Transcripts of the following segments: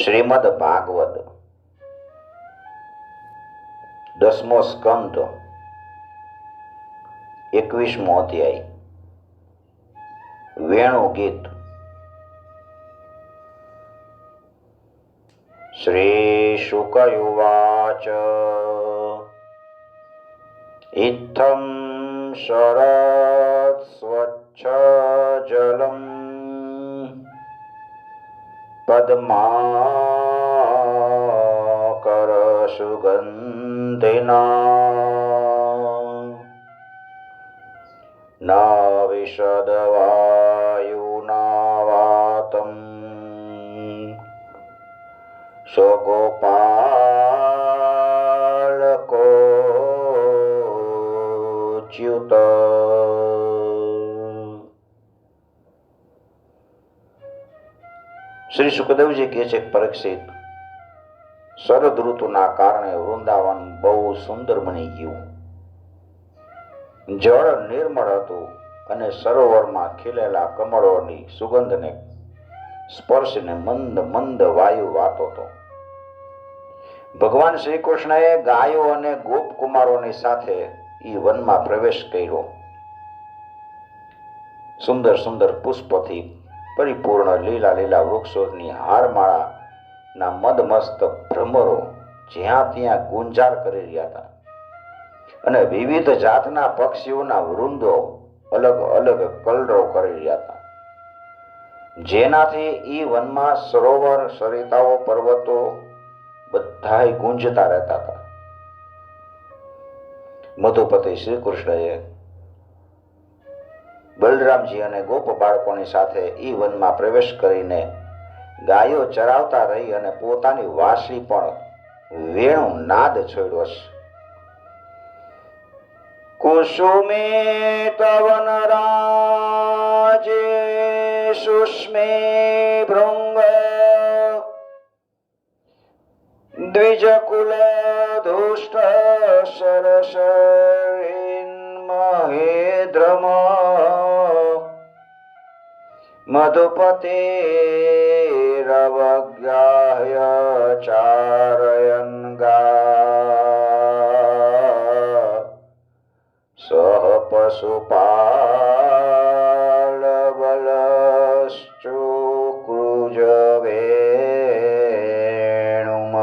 શ્રીમદ ભાગવત 10મો સ્કંદ 21મો અધ્યાય વેણુ ગીત. શ્રી શુકયુવાચ ઇત્થં શરદ સ્વચ્છ જલમ પદ્માકર સુગંધિના ન વિશદવાયુના વાતમ સ્વગોપાલકોચ્યુત. શ્રી સુખદેવજી કહે છે, પરીક્ષિત, શરદ ઋતુના કારણે વૃંદાવન બહુ સુંદર બની ગયું. જળ નિર્મળ હતું અને સરોવરમાં ખીલેલા કમળોની સુગંધને સ્પર્શીને મંદ મંદ વાયુ વાતો હતો. ભગવાન શ્રી કૃષ્ણએ ગાયો અને ગોપકુમારોની સાથે એ વનમાં પ્રવેશ કર્યો. સુંદર સુંદર પુષ્પથી પરિપૂર્ણ લીલા લીલા વૃક્ષોની હારમાળા ના મદમસ્ત ભ્રમરો જ્યાં ત્યાં ગુંજાર કરી રહ્યા હતા અને વિવિધ જાતના પક્ષીઓના વૃંદો અલગ અલગ કલરવ કરી રહ્યા હતા, જેનાથી ઈ વનમાં સરોવર, સરિતાઓ, પર્વતો બધાય ગુંજતા રહેતા હતા. મધુપતિ શ્રી કૃષ્ણએ બલરામજી અને ગોપ બાળકોની સાથે ઈ વનમાં પ્રવેશ કરીને ગાયો ચરાવતા રહી અને પોતાની વાંસળી પણ વેણુ નાદ છોડ્યો છે. કુસુમે તવનરાજે સુષ્મે ભૃંગ દ્વિજકુલ ધુષ્ટ સરસ મહેદ્રમ મધુપતે રવગ્રાહ્ય ચારયન ગા સહ પશુપાલ બલશ્ચુક્રુજ વેણુમ.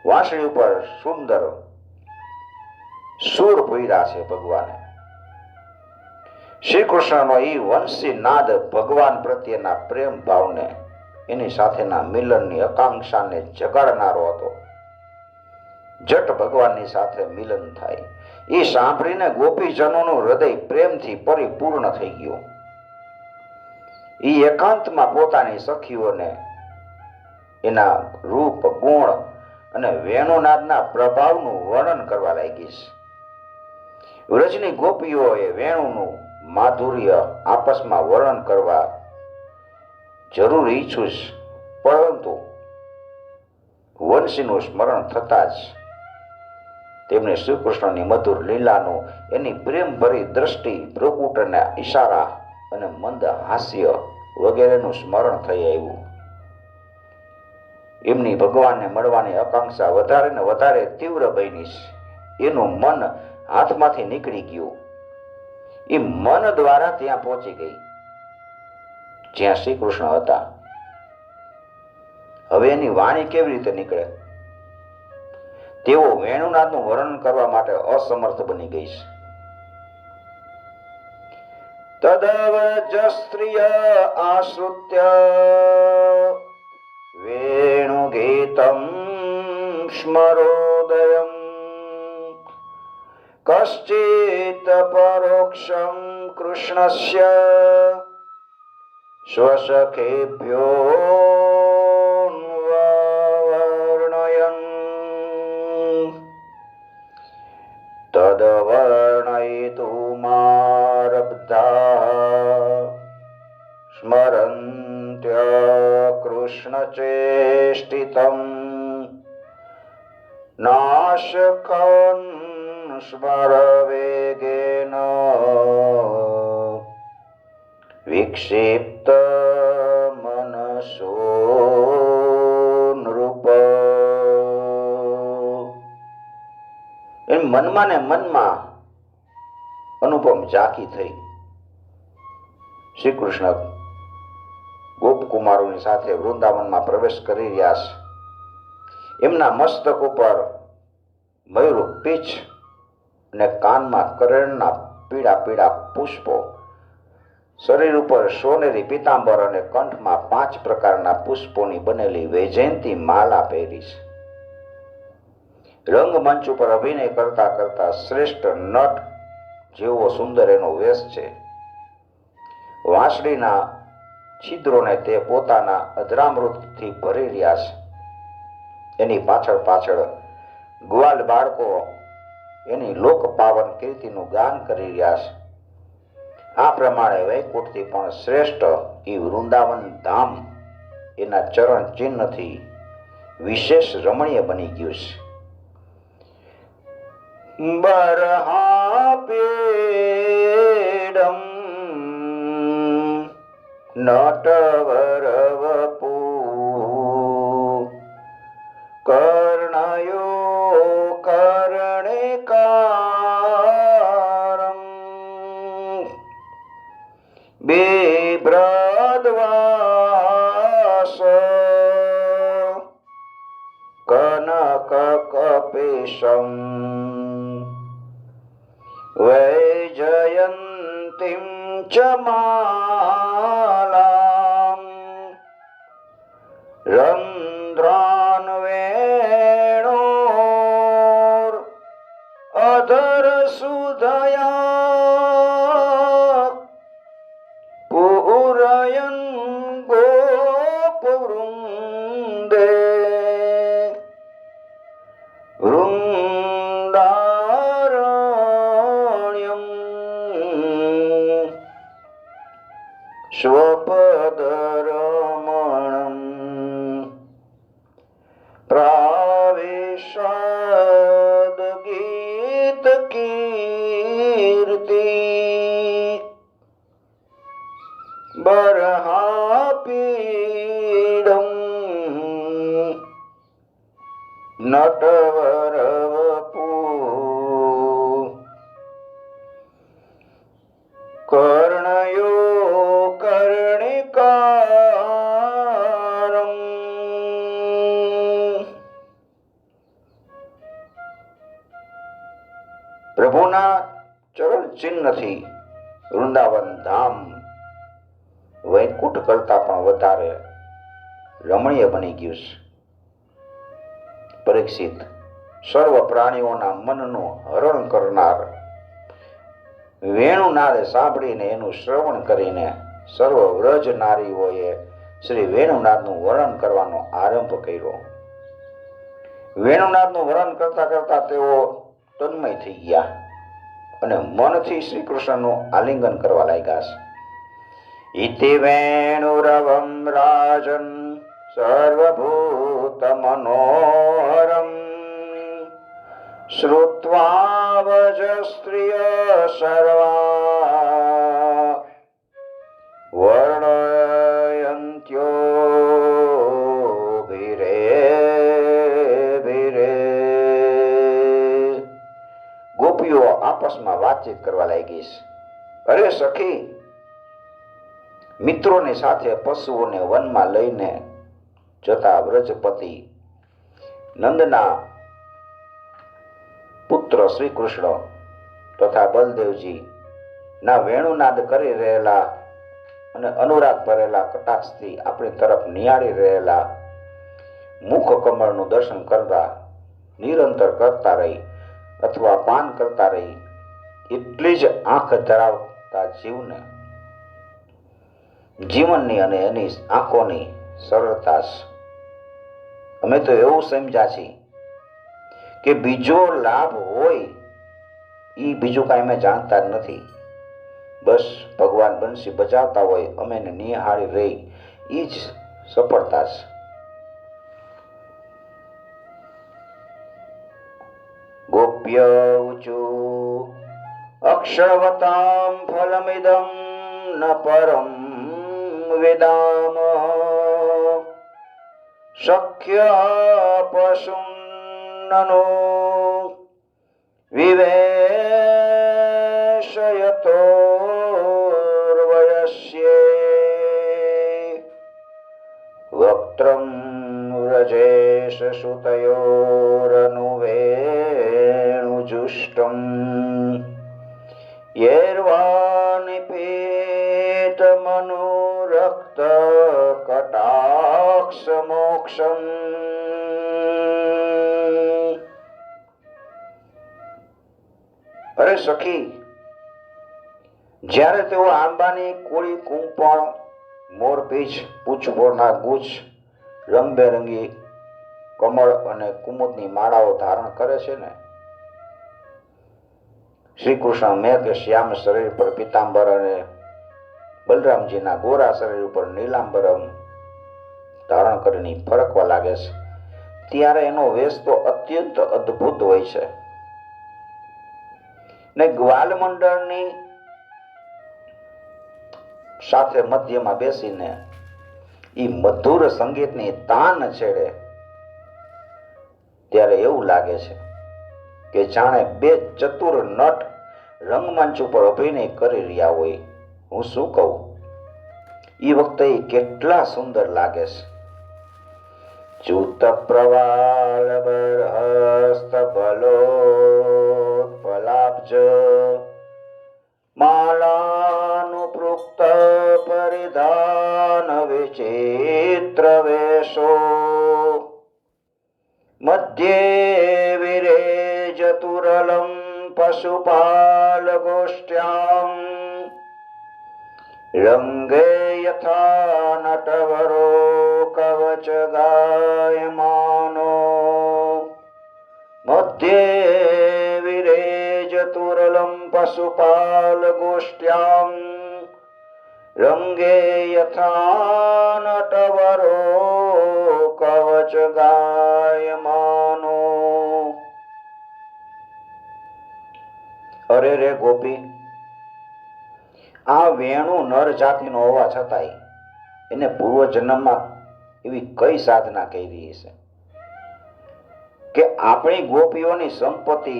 વાંસળી ઉપર સુંદર સુર પૂર્યા છે ભગવાને. શ્રી કૃષ્ણનો ઈ વંશી નાદ ભગવાન પ્રત્યેના પ્રેમ ભાવને, એની સાથેના મિલનની આકાંક્ષાને જગાડનારો હતો. જટ ભગવાનની સાથે મિલન થાય એ સાંભળીને ગોપીજનોનું હૃદય પ્રેમથી પરિપૂર્ણ થઈ ગયું. ઈ એકાંતમાં પોતાની સખીઓને એના રૂપ, ગુણ અને વેણુનાદના પ્રભાવનું વર્ણન કરવા લાગી છે. વ્રજની ગોપીઓએ વેણુનું માધુર્ય આપસમાં વર્ણન કરવા જરૂર ઈચ્છું છે, પરંતુ વંશીનું સ્મરણ થતા જ તેમને શ્રી કૃષ્ણની મધુર લીલાનું, એની પ્રેમભરી દ્રષ્ટિ, ભ્રુકુટના ઈશારા અને મંદ હાસ્ય વગેરેનું સ્મરણ થઈ આવ્યું. એમની ભગવાનને મળવાની આકાંક્ષા વધારે ને વધારે તીવ્ર બની છે. એનું મન હાથમાંથી નીકળી ગયું. એ મન દ્વારા ત્યાં પહોંચી ગઈ જ્યાં શ્રી કૃષ્ણ હતા. હવે એની વાણી કેવી રીતે નીકળે? તેઓ વેણુનાદનું વર્ણન કરવા માટે અસમર્થ બની ગઈ છે. તદવજસ્ત્રિય આશ્રુત્ય વેણુગીતમ સ્મરોદયમ કશ્ચિત પરોક્ષમ કૃષ્ણસ્ય સ્વસખેભ્યો વર્ણયન તદવર્ણયિતુમારબ્ધા સ્મરન્ત્ય કૃષ્ણચેષ્ટિતમ નાશકં સ્મરવેગેન વિક્ષિપ્ત મનસો નૃપ. એમ મનમાં ને મનમાં અનુપમ ઝાંકી થઈ. શ્રી કૃષ્ણ ગોપકુમારોની સાથે વૃંદાવનમાં પ્રવેશ કરી રહ્યા છે. એમના મસ્તક ઉપર મયુર પીછ અને કાનમાં કરેણના પીળા પીળા પુષ્પો, શરીર ઉપર સોનેરી પીતાંબર અને કંઠમાં 5 પ્રકારના પુષ્પોની બનેલી વૈજયંતી માલા પહેરી છે. રંગમંચ ઉપર અભિનય કરતા કરતા શ્રેષ્ઠ નટ જેવો સુંદર એનો વેશ છે. વાંસળીના છિદ્રોને તે પોતાના અધરામૃતથી ભરી રહ્યા છે. એની પાછળ પાછળ ગ્વાલ બાળકો એની લોક પાવન કીર્તિનું ગાન કરી રહ્યા છે. આ પ્રમાણે વૈકુંઠથી પણ શ્રેષ્ઠ એ વૃંદાવન ધામ એના ચરણ ચિહ્નથી વિશેષ રમણીય બની ગયું છે. બરહાપેડમ નટવરવપુ કર્ણયો કર્ણિકારમ બિભ્રદ્વાસ કનકકપીશમ વૈજયંતીમ ચ માલામ રંધ્રાન વેણોર અધર સુધયા પૂરયન ગોપવૃંદે વૃંદારણ્યમ સ્વપદરમણમ પ્રાવિશદ ગીત કીર્તિ બરહાપીડમ નટવરવપુ કર્ણયો કર્ણિકારમ. પ્રભુના ચરણ ચિહ્નથી વૃંદાવન ધામ વૈકુંઠ કરતા પણ વધારે રમણીય બની ગયું છે. પરીક્ષિત, સર્વ પ્રાણીઓના મનનું હરણ કરનાર વેણુનાદ સાંભળીને એનું શ્રવણ કરીને સર્વ વ્રજ નારીઓએ શ્રી વેણુનાદનું વર્ણન કરવાનો આરંભ કર્યો. વેણુનાદનું વર્ણન કરતા કરતા તેઓ તન્મય થઈ ગયા અને મનથી શ્રી કૃષ્ણનું આલિંગન કરવા લાગ્યા છે. ઇતિ વેણુરવમ રાજન સર્વભૂત મનોહરમ શ્રુત્વા વજ સ્ત્રિય સર્વા વર્ણયંત્યો ભીરે ભીરે. ગોપીઓ આપસમાં વાતચીત કરવા લાગી છે. અરે સખી, મિત્રોની સાથે પશુઓને વનમાં લઈને જતા વ્રજપતિ નંદના પુત્ર શ્રી કૃષ્ણ તથા બલદેવજી ના વેણુનાદ કરી રહેલા અને અનુરાગ ભરેલા કટાક્ષથી આપણી તરફ નિહાળી રહેલા મુખ કમળનું દર્શન કરતા નિરંતર કરતા રહી અથવા પાન કરતા રહી એટલી જ આંખ ધરાવતા જીવને જીવનની અને એની આંખોની સરળતા. અમે તો એવું સમજ્યા છીએ કે બીજો લાભ હોય એ બીજું કાંઈ અમે જાણતા જ નથી. બસ ભગવાન બંસી બજાવતા હોય અમે નિહાળી રહી, એ જ સફળતા છે. ગોપ્ય ઊચુ અક્ષરવતામ ફલમિદમ ન પરમ વેદામ શક્ય પશુન્નનો વિવેશયતોર્વયસ્યે વક્ત્રમ વ્રજેશ સુતયોરનુવેણુજુષ્ટમ યેર્વાનિપીત મનુરક્ત કટાક્ષ મોક્ષમ. અરે સખી, જ્યારે તેઓ આંબાની કોળી કુંપણ, મોરપીંછ, પૂછપોરના ગુચ્છ, રંગબેરંગી કમળ અને કુમુદની માળાઓ ધારણ કરે છે ને, શ્રી કૃષ્ણ મેઘ શ્યામ શરીર પર પીતાંબર અને બલરામજીના ગોરા શરીર ઉપર નીલાંબરમ ધારણ કરીને ફરકવા લાગે છે, ત્યારે એનો વેશ તો અત્યંત અદ્ભુત હોય છે. ને ગ્વાલ મંડળની સાથે મધ્યમાં બેસીને ઈ મધુર સંગીતની તાન છેડે ત્યારે એવું લાગે છે કે જાણે બે ચતુર નટ રંગમંચ ઉપર અભિનય કરી રહ્યા હોય. હું શું કહું, એ વખતે એ કેટલા સુંદર લાગે છે. ચૂત પ્રવાલ બરહસ્ત બલોત્પલાબ્જ માલાનુપૃક્ત પરિધાન વિચિત્ર વેશો મધ્યે વિરેજતુરલમ પશુપાલ ગોષ્ઠ્યામ રંગે યથા નટવરો કવચ ગાયમાનો મધ્યે વિરેજતુરલમ પશુપાલ ગોષ્ઠ્યામ રંગે યથા નટવરો કવચ ગાયમાનો. અરે રે ગોપી, આ વેણુ નર જાતિનો હોવા છતાંય એને પૂર્વ જન્મમાં એવી કઈ સાધના કરી છે કે આપણી ગોપીઓની સંપત્તિ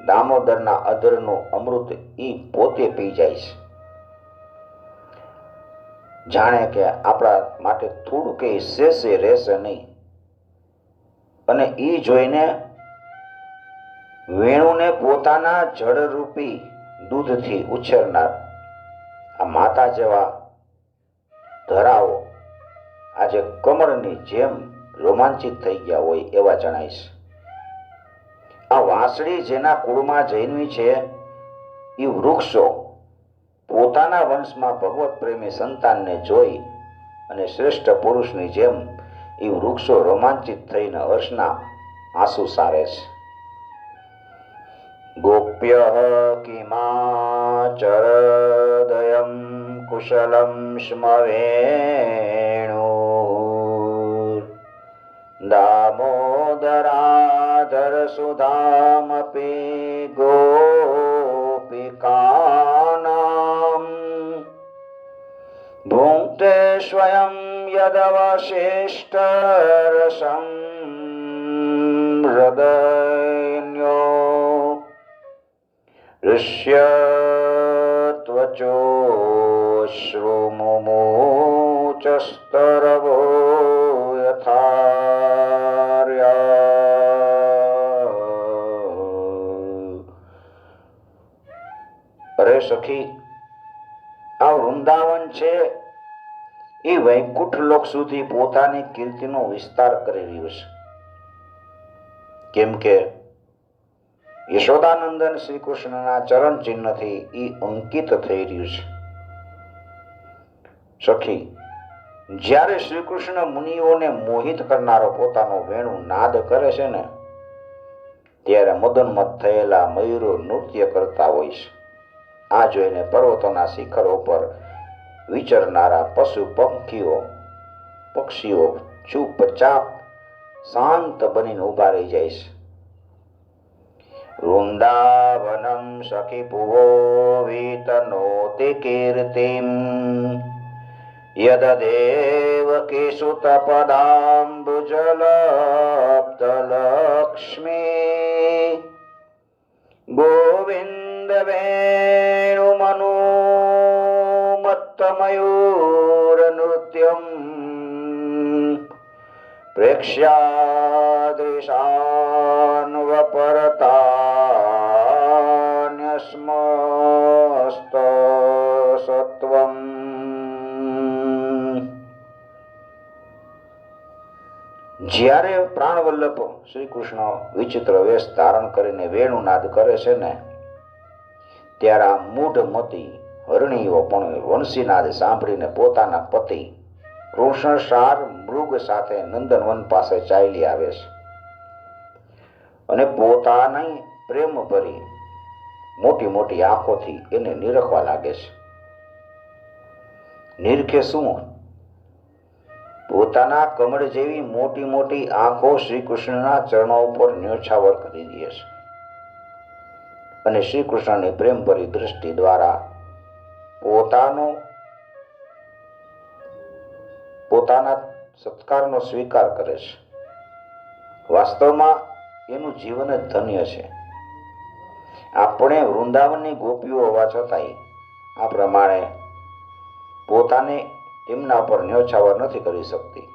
દામોદરના અધરનું અમૃત ઈ પોતે પી જાય છે. જાણે કે આપણા માટે થોડું કે શેષે રહેશે નહીં. અને ઈ જોઈને વેણુને પોતાના જળરૂપી દૂધથી ઉછેરનાર આ માતા જેવા ધરાઓ આજે કમળની જેમ રોમાંચિત થઈ ગયા હોય એવા જણાય છે. આ વાંસળી જેના કુળમાં જન્મી છે એ વૃક્ષો પોતાના વંશમાં ભગવત પ્રેમી સંતાનને જોઈ અને શ્રેષ્ઠ પુરુષની જેમ એ વૃક્ષો રોમાંચિત થઈને હર્ષના આંસુ સારે છે. ગોપ્ય કિમાચરદયમ કુશલમ સ્મવેણુ દામોદરાધર સુધામપી ગોપિકાનામ ભુંક્તે સ્વયં યદવશિષ્ટ રસં હૃદયન્યો ઋષ્યત્વચોશ્રુમુમુચસ્તરવો યથાર્યા. અરે સખી, આ વૃંદાવન છે એ વૈકુંઠ લોક સુધી પોતાની કીર્તિનો વિસ્તાર કરી રહ્યું છે. કેમ કે યશોદાનંદન શ્રી કૃષ્ણના ચરણ ચિહ્નથી એ અંકિત થઈ રહ્યું છે. સખી, જ્યારે શ્રી કૃષ્ણ મુનિઓને મોહિત કરનારો પોતાનો વેણુ નાદ કરે છે ને, ત્યારે મદનમત થયેલા મયુરો નૃત્ય કરતા હોય છે. આ જોઈને પર્વતોના શિખરો પર વિચરનારા પક્ષીઓ ચૂપચાપ શાંત બનીને ઉભા રહી જાય છે. વૃંદાવનમ સખી ભુવો વિતનોતિ કીર્તિમ યદદેવકી સુતપદાંબુજલપ્તલક્ષ્મી ગોવિંદ વેણુમનુમત્તમયુર નૃત્યમ પ્રેક્ષ્યાદૃશાન્વપરતાન્યસ્મસ્ત સત્વમ. જ્યારે પ્રાણવલ્લભ શ્રી કૃષ્ણ વિચિત્ર વેશ ધારણ કરીને વેણુનાદ કરે છે ને, ત્યારે આ મૂઢમતી હરણીઓ પણ વંશીનાદ સાંભળીને પોતાના પતિ કૃષ્ણસાર મૃગ સાથે નંદનવન પાસે ચાલી આવે છે અને પોતાની પ્રેમ ભરી મોટી મોટી આંખોથી એને નિરખવા લાગે છે. નિરખે શું? પોતાના કમળ જેવી મોટી મોટી આંખો શ્રી કૃષ્ણના ચરણો ઉપર ન્યોછાવર કરી દે છે અને શ્રી કૃષ્ણની પ્રેમભરી દૃષ્ટિ દ્વારા પોતાના સત્કારનો સ્વીકાર કરે છે. વાસ્તવમાં એનું જીવન જ ધન્ય છે. આપણે વૃંદાવનની ગોપીઓ હોવા છતાંય આ પ્રમાણે પોતાને તેમના પર ન્યોછાવર નથી કરી શકતી.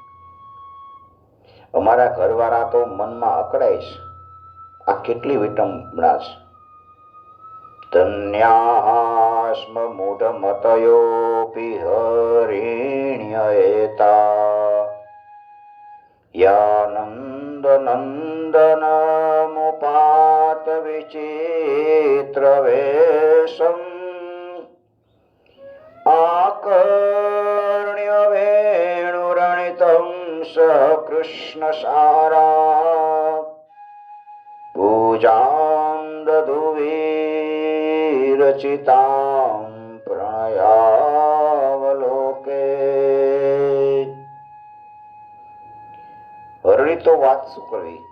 અમારા ઘરવાળા તો મનમાં અકળાય છે. આ કેટલી વિટંબણા છે. ધન્યાસ્મ મૂઢમતયોપી હરિણ્યએતા યાનંદ નંદનમુપાત વિચિત્ર વેશમ આકર્ણ્ય વેણુરણિતં સ કૃષ્ણ સારા પૂજાં દધુવીરચિતાં પ્રણયાવલોકે. હરણી તો વાત શું કરવી,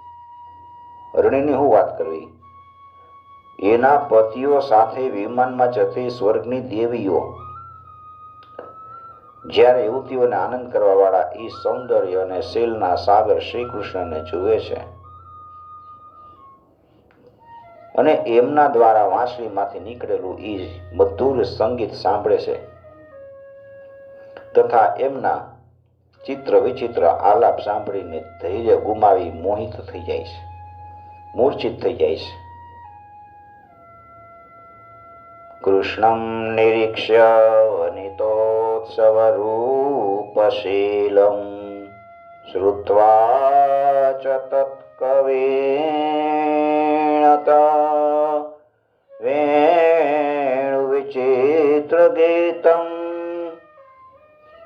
હરણીની હું વાત કરવી. એના પતિઓ સાથે વિમાનમાં જતી સ્વર્ગની દેવીઓ જ્યારે યુવતીઓને આનંદ કરવા વાળા એ સૌંદર્ય અને શીલના સાગર શ્રી કૃષ્ણને જુએ છે અને એમના દ્વારા વાંસળીમાંથી નીકળેલું એ મધુર સંગીત સાંભળે છે તથા એમના ચિત્ર વિચિત્ર આલાપ સાંભળીને ધૈર્ય ગુમાવી મોહિત થઈ જાય છે, મૂર્છિત થઈ જાય છે. કૃષ્ણં નિરીક્ષ્ય વનિતોત્સવરૂપશીલં શ્રુત્વા ચ તત્કવીણતા વેણુવિચિત્રગીતં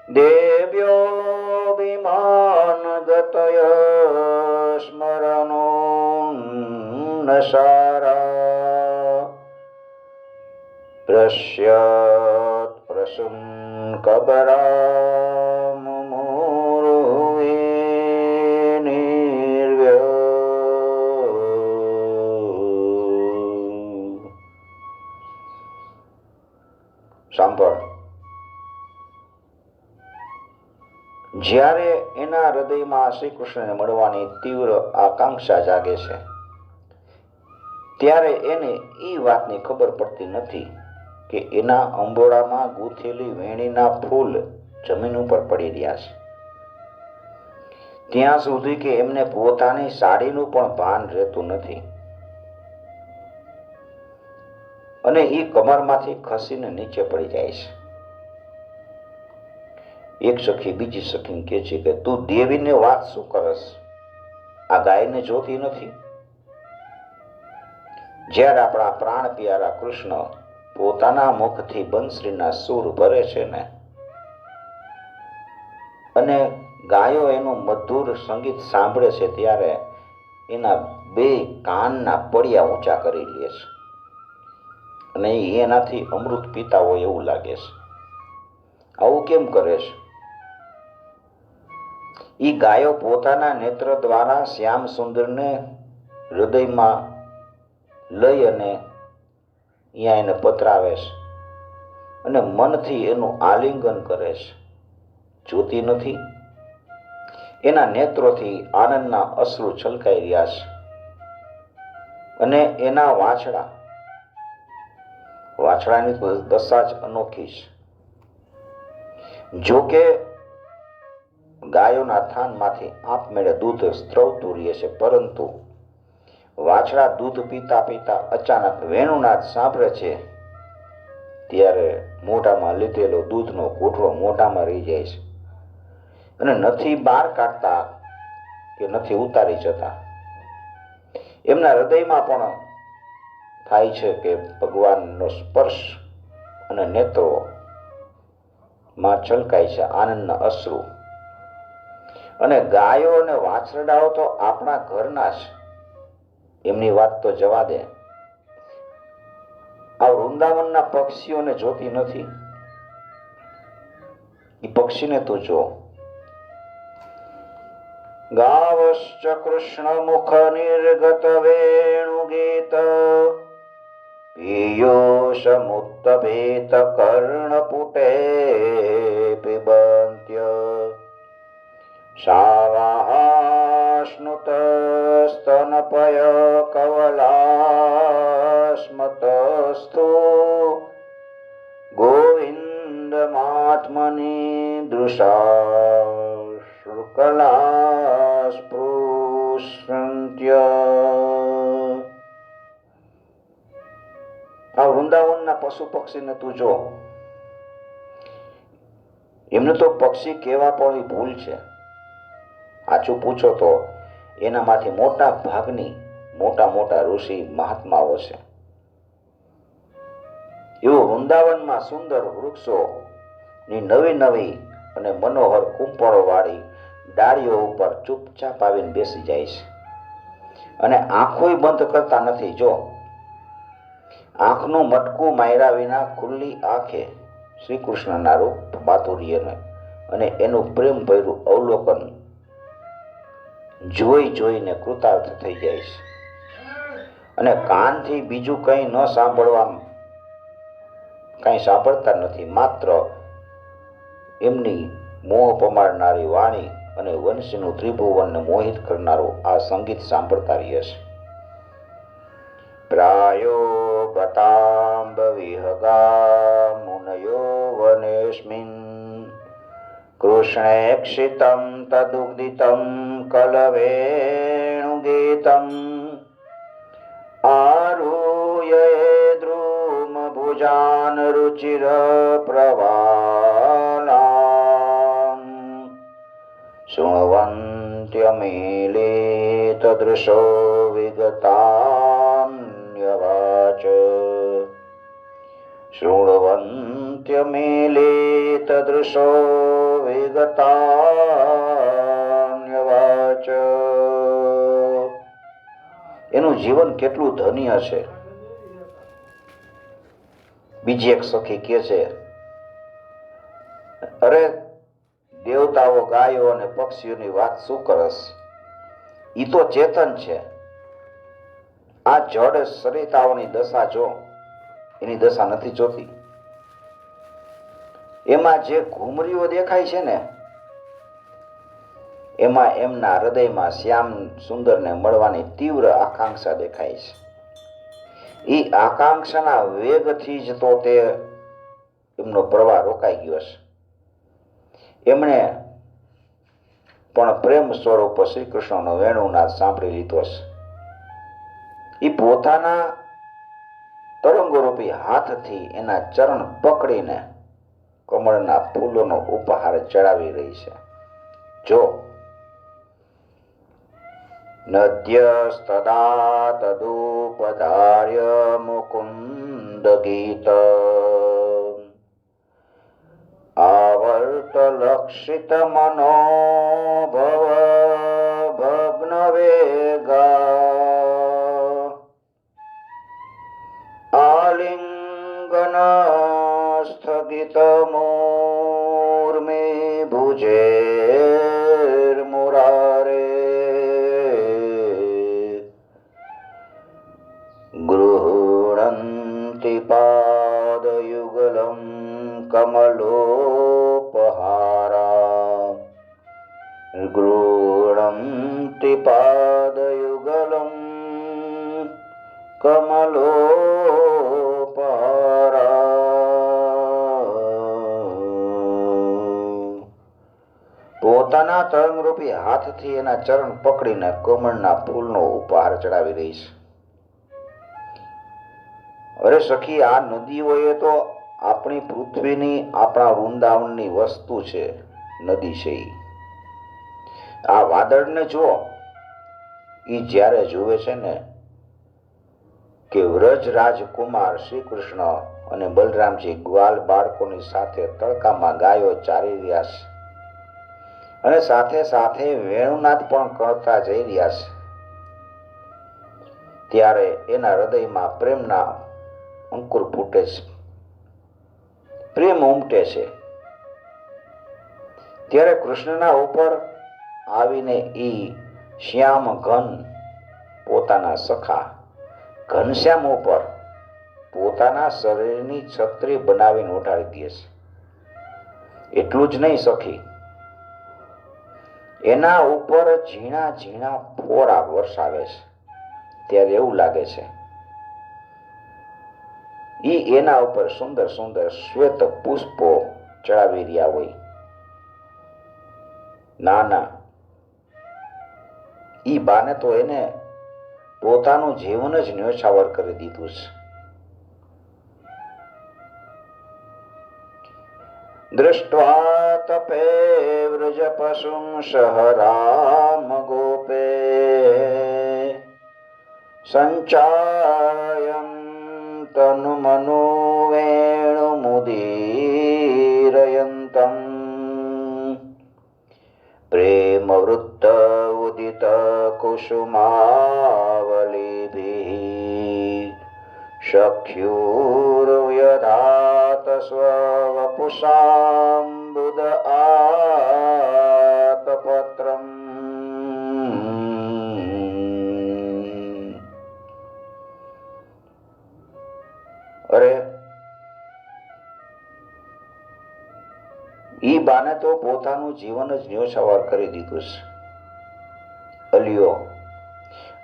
દેવ્યો વિમાનગતય સ્મરણો નસારા પ્રસ્યત પ્રસુન કબરામ મુરુવે નિર્વ્ય. સાંભળ, જ્યારે એના હૃદયમાં શ્રી કૃષ્ણને મળવાની તીવ્ર આકાંક્ષા જાગે છે ત્યારે એને એ વાતની ખબર પડતી નથી કે એના અંબોડામાં ગૂંથેલી વેણીના ફૂલ જમીન ઉપર પડી રહ્યા છે. ત્યાં સુધી કે એમને પોતાની સાડીનું પણ ભાન રહેતું નથી અને એ કમરમાંથી ખસીને નીચે પડી જાય છે. એક સખી બીજી સખીને કહે છે કે તું દેવીને વાત શું કરસ? આ ગાયને જોતી નથી? જ્યારે આપણા પ્રાણ પ્યારા કૃષ્ણ પોતાના મુખથી બંસરીના સૂર ભરે છે ને અને ગાયો એનું મધુર સંગીત સાંભળે છે ત્યારે એના બે કાનના પડિયા ઊંચા કરી લે છે અને એનાથી અમૃત પીતા હોય એવું લાગે છે. આવું કેમ કરે છે? એ ગાયો પોતાના નેત્ર દ્વારા શ્યામ સુંદરને હૃદયમાં લઈ અને અહીંયા એને પધરાવે છે અને મનથી એનું આલિંગન કરે છે. જોતી નથી, એના નેત્રોથી આનંદના અશ્રુ છલકાઈ રહ્યા છે અને એના વાછડાની દશા જ અનોખી છે. જોકે ગાયોના થાનમાંથી આપમેળે દૂધ સ્ત્રવતું રહે છે, પરંતુ વાછડા દૂધ પીતા પીતા અચાનક વેણુનાદ સાંભળે છે ત્યારે મોઢામાં લીધેલો દૂધનો કોઠળો મોઢામાં રહી જાય છે અને નથી બહાર કાઢતા કે નથી ઉતારી જતા. એમના હૃદયમાં પણ થાય છે કે ભગવાનનો સ્પર્શ અને નેત્રોમાં છલકાય છે આનંદના અશ્રુ. અને ગાયો અને વાછરડાઓ તો આપણા ઘરના જ, એમની વાત તો જવા દે. આ વૃંદાવનના પક્ષીઓને જોતી નથી? એ પક્ષીને તું જો. ગાવશ્ચ કૃષ્ણ મુખ નિર્ગત વેણુ ગીત પીયુષમુત્તભેત કર્ણપુટે પિબંત્ય શાવાહાશ્નુત સ્તનપય કવલાસ્મતસ્તુ ગોવિંદમાત્મની દૃશા શુકલા સ્પૃશંત્ય. આ વૃંદાવનના પશુ પક્ષીને તું જો. એમને તો પક્ષી કહેવા પણ ભૂલ છે. આછું પૂછો તો એનામાંથી મોટા ભાગની મોટા ઋષિ મહાત્માઓ છે. એવું વૃંદાવનમાં સુંદર વૃક્ષોની નવી અને મનોહર કુંપળો વાળી ડાળીઓ ઉપર ચૂપચાપ આવીને બેસી જાય છે અને આંખોય બંધ કરતા નથી. જો આંખનું મટકું માર્યા વિના ખુલ્લી આંખે શ્રી કૃષ્ણના રૂપ માધુર્યને અને એનું પ્રેમ ભર્યું અવલોકન જોઈને કૃતાર્થ થઈ જાય છે અને કાનથી બીજું કંઈ ન સાંભળતા નથી. માત્ર એમની મોહ પમાડનારી વાણી અને વંશીનું ત્રિભુવનને મોહિત કરનારું આ સંગીત સાંભળતા રહે છે. પ્રાયો બતાંબ વિહગા મુનયો વનેસ્મિન કૃષ્ણેક્ષિતં તદુગ્ધિતં કલવેણુગીતં આરુહ્ય દ્રુમ ભુજાન રુચિર પ્રવાલાં શૃણવન્ત્યમીલે તદૃશો વિગતાન્યવાચ શૃણવન્ત્યમીલે તદૃશો વિગતાન્યવાચ. એનું જીવન કેટલું ધન્ય છે. બીજી એક સખી કહે છે, અરે દેવતાઓ ગાયો અને પક્ષીઓની વાત શું કરસ? ઈ તો ચેતન છે. આ જડ સરિતાઓની દશા જો, એની દશા નથી જોતી. એમાં જે ઘુમરીઓ દેખાય છે ને, એમાં એમના હૃદયમાં શ્યામ સુંદરને મળવાની તીવ્ર આકાંક્ષા દેખાય છે. એ આકાંક્ષાના વેગથી જ તો તે એમનો પ્રવાહ રોકાઈ ગયો છે. એમણે પણ પ્રેમ સ્વરૂપ શ્રી કૃષ્ણનો વેણુનાદ સાંભળી લીધો છે. એ પોતાના તરંગોરૂપી હાથથી એના ચરણ પકડીને કમળના ફૂલોનો ઉપહાર ચડાવી રહી છે. જો નદ્યસ્તદા તદુપધાર્ય મુકુંદ ગીત આવર્ત લક્ષિત મનોભવ ભગ્ન વેગા આલિંગ कुजेर्मुरारे गृह्णन्ति पादयुगलं कमलोपहारा गृह्णन्ति पादयुगलं कमलोपहारा। પોતાના તરંગરૂપી હાથથી એના ચરણ પકડીને કમળના ફૂલનો ઉપહાર ચડાવી રહી છે. અરે સખી, આ નદીઓ તો આપણી પૃથ્વીની, આપણા વૃંદાવનની વસ્તુ છે. નદી છે આ વાદળને જો, ઈ જ્યારે જુએ છે ને કે વ્રજ રાજકુમાર શ્રી કૃષ્ણ અને બલરામજી ગ્વાલ બાળકોની સાથે તડકામાં ગાયો ચારી રહ્યા છે અને સાથે સાથે વેણુનાદ પણ કરતા જઈ રહ્યા છે, ત્યારે એના હૃદયમાં પ્રેમના અંકુર ફૂટે છે, પ્રેમ ઉમટે છે. ત્યારે કૃષ્ણના ઉપર આવીને ઈ શ્યામ ઘન પોતાના સખા ઘનશ્યામ ઉપર પોતાના શરીરની છત્રી બનાવીને ઉઠાડી દે છે. એટલું જ નહીં સખી, એના ઉપર ઝીણા ઝીણા ફોરા વરસાવે છે. ત્યારે એવું લાગે છે ઈ એના ઉપર સુંદર સુંદર શ્વેત પુષ્પો ચડાવી રહ્યા હોય. ના ના, ઈ બાને તો એને પોતાનું જીવન જ ન્યોછાવર કરી દીધું છે. દૃષ્ટ્વા તપે વ્રજ પશું સહ રામ ગોપે સંચાયન તનુ મનો વેણુ મુદીરયંતમ પ્રેમ વૃત્ત ઉદિત કુસુમાવલીભિ સખ્યુર્વ્યધાત સ્વવપુષામ્બુદ આતપત્રમ. અરે ઈ બાને તો પોતાનું જીવન જ ન્યોછાવર કરી દીધું છે. અલિયો,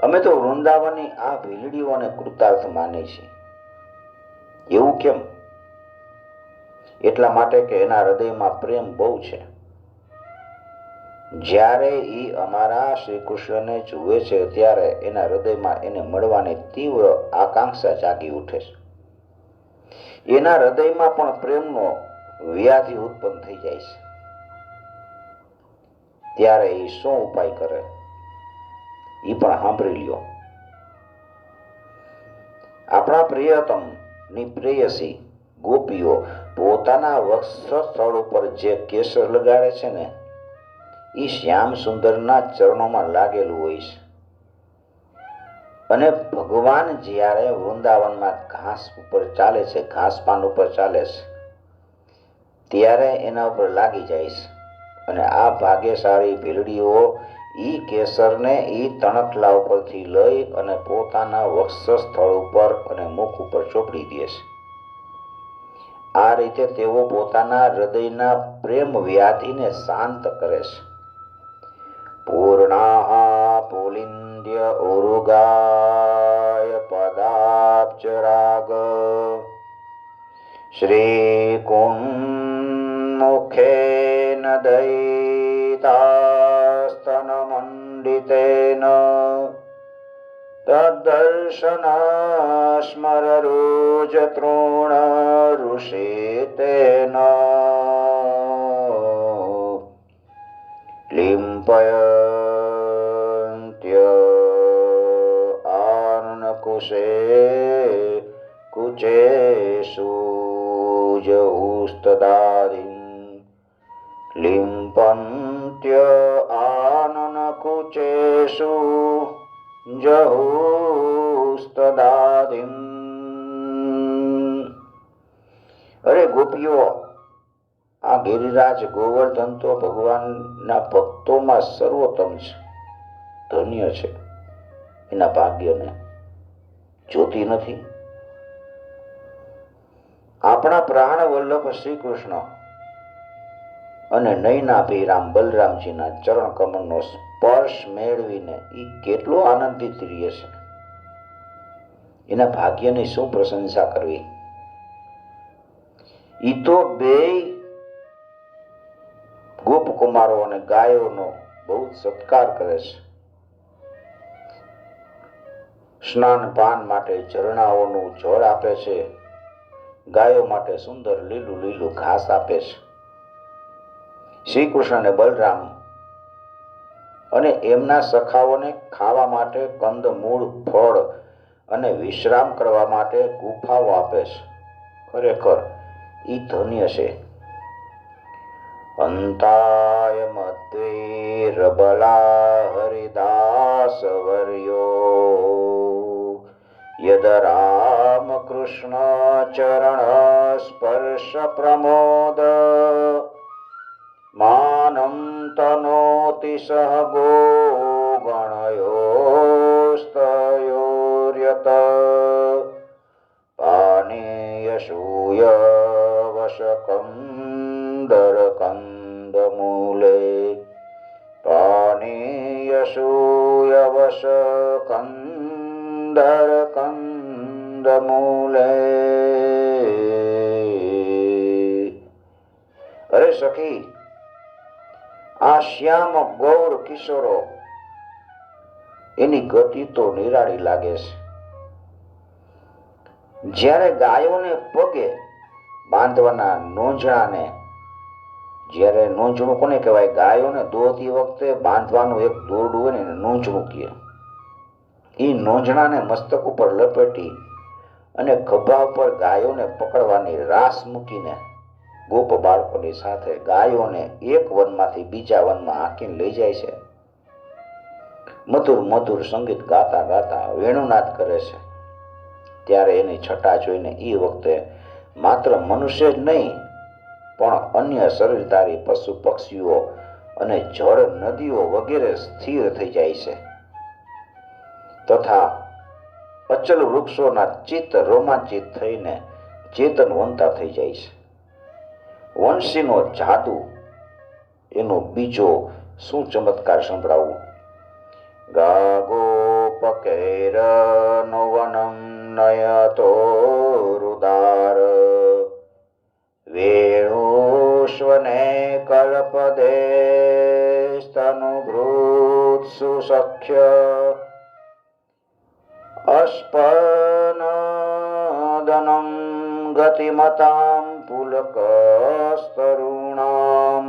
અમે તો વૃંદાવનની આ ભીલડીઓને કૃતાર્થ માની છીએ. એવું કેમ? એટલા માટે કે એના હૃદયમાં પ્રેમ બહુ છે. જ્યારે ઈ અમારા શ્રી કૃષ્ણને જુએ છે ત્યારે એના હૃદયમાં એને મળવાની તીવ્ર આકાંક્ષા જાગી ઉઠે છે. એના હૃદયમાં પણ પ્રેમનો વ્યાધિ ઉત્પન્ન થઈ જાય છે. ત્યારે એ શું ઉપાય કરે એ પણ સાંભળી લ્યો. આપણા પ્રિયતમ ની પ્રેયસી ગોપીઓ પોતાના વક્ષસ્થળ ઉપર જે કેસર લગાડે છે ને એ શ્યામ સુંદરના ચરણોમાં લાગેલું હોય છે. અને ભગવાન જ્યારે વૃંદાવનમાં ઘાસ ઉપર ચાલે છે, ઘાસપાન ઉપર ચાલે છે, ત્યારે એના ઉપર લાગી જાય છે. અને આ ભાગ્યશાળી ભીલડીઓ ઈ કેસરને ઈ તણખલા ઉપરથી લઈ અને પોતાના વક્ષસ્થળ ઉપર અને મુખ ઉપર ચોપડી દે છે. આ રીતે તેઓ પોતાના હૃદયના પ્રેમ વ્યાધિને શાંત કરે છે. પૂર્ણા પુલિંદ્ય ઉરુગાય પદાબ્જરાગ શ્રી કુન્મુખેન દયિતાસ્તન મંડિતેન તદ્દર્શન સ્મર રોજ તૃણ ઋષિતેન લિંપયન્ત્ય આનનકુશે કુચેષુ જહુસ્તદારિં લિંપન્ત્ય આનનકુચેષુ જહુસ્તદારિં. અરે ગોપીઓ, આ ગિરિરાજ ગોવર્ધન તો ભગવાનના ભક્તોમાં સર્વોત્તમ છે, ધન્ય છે. એના ભાગ્યને જોતી નથી. આપણા પ્રાણ વલ્લભ શ્રી કૃષ્ણ અને નયનાભિરામ બલરામજીના ચરણ કમળનો સ્પર્શ મેળવીને એ કેટલો આનંદિત રહે છે. એના ભાગ્યની શું પ્રશંસા કરવી. ઈ તો બે ગોપકુમારો અને ગાયોનો બહુ સત્કાર કરે છે. સ્નાન પાન માટે ઝરણાઓનું જળ આપે છે, ગાયો માટે સુંદર લીલું લીલું ઘાસ આપે છે. શ્રી કૃષ્ણ અને બલરામ અને એમના સખાઓને ખાવા માટે કંદમૂળ, ફળ અને વિશ્રામ કરવા માટે ગુફાઓ આપે છે. ખરેખર ઈ ધન્ય છે. અંતાય મધ્વે રબલા હરિદાસ વર્યો યદ રામ કૃષ્ણ ચરણ સ્પર્શ પ્રમોદ માનમ તનોતિ સહ ગો ગણયોસ્તયોર્યત પાનેયશૂય વશકંદર કંદમૂલે પાનેયશૂય વશકંદર કંદમૂલે. અરે સખી, આ શ્યામ ગૌર કિશોરો એની ગતિ તો નિરાળી લાગે છે. જ્યારે ગાયોને પગે બાંધવાના નોંજણાને, જ્યારે નોંજણું કોને કહેવાય? ગાયોને દોહતી વખતે બાંધવાનું એક દોરડું હોય ને એને નોંજણું કહે. એ નોંજણાને મસ્તક ઉપર લપેટી અને ખભા ઉપર ગાયોને પકડવાની રાસ મૂકીને ગોપ બાળકોની સાથે ગાયોને એક વનમાંથી બીજા વનમાં હાંકીને લઈ જાય છે. મધુર મધુર સંગીત ગાતા ગાતા વેણુનાદ કરે છે. ત્યારે એની છટા જોઈને એ વખતે માત્ર મનુષ્ય જ નહીં પણ અન્ય શરીરધારી પશુ પક્ષીઓ અને જળ નદીઓ વગેરે સ્થિર થઈ જાય છે તથા અચલ વૃક્ષોના ચિત્ત રોમાંચિત થઈને ચેતનવંતા થઈ જાય છે. વંશીનો જાદુ, એનો બીજો શું ચમત્કાર સંભળાવું. ગાગોપકૈર વનમ નયતો રુદાર વેણુષ્વને કલ્પદે સ્તનુભૃત સુસખ્ય અસ્પનદનમ ગતિમતામ પુલકસ્તરુણામ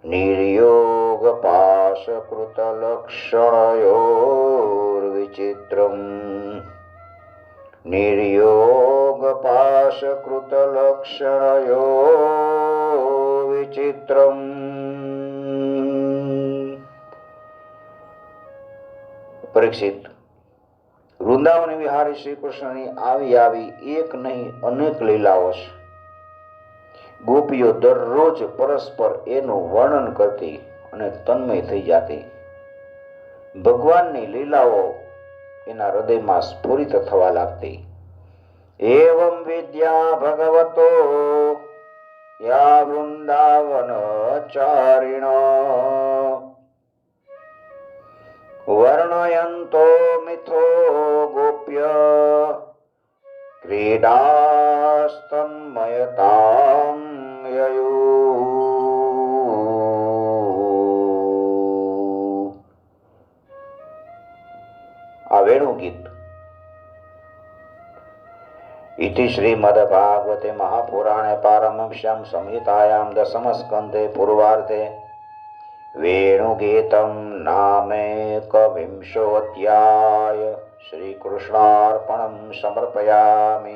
નિર્યોગ પાશકૃત લક્ષણયોર્વિચિત્રમ નિર્યોગ પાશકૃત લક્ષણયો વિચિત્રમ. પરીક્ષિત, વૃંદાવન વિહારી શ્રી કૃષ્ણની આવી આવી એક નહીં અનેક લીલાઓ છે. ગોપીઓ દરરોજ પરસ્પર એનું વર્ણન કરતી અને તન્મય થઈ જતી. ભગવાનની લીલાઓ એના હૃદયમાં સ્ફુરિત થવા લાગતી. એવં વિદ્યા ભગવતો યા વૃંદાવન ચારિણ વર્ણયંતો મિથો ગોપ્ય ક્રીડાસ્તન્મયતામ યયુ. આ વેણુ ગીત. इति श्रीमद्भागवते महापुराणे पारमहंस्यां संहितायां दशमस्कन्धे पूर्वार्धे वेणुगीतं नामेकविंशोऽध्याय. श्रीकृष्णार्पणं समर्पयामि.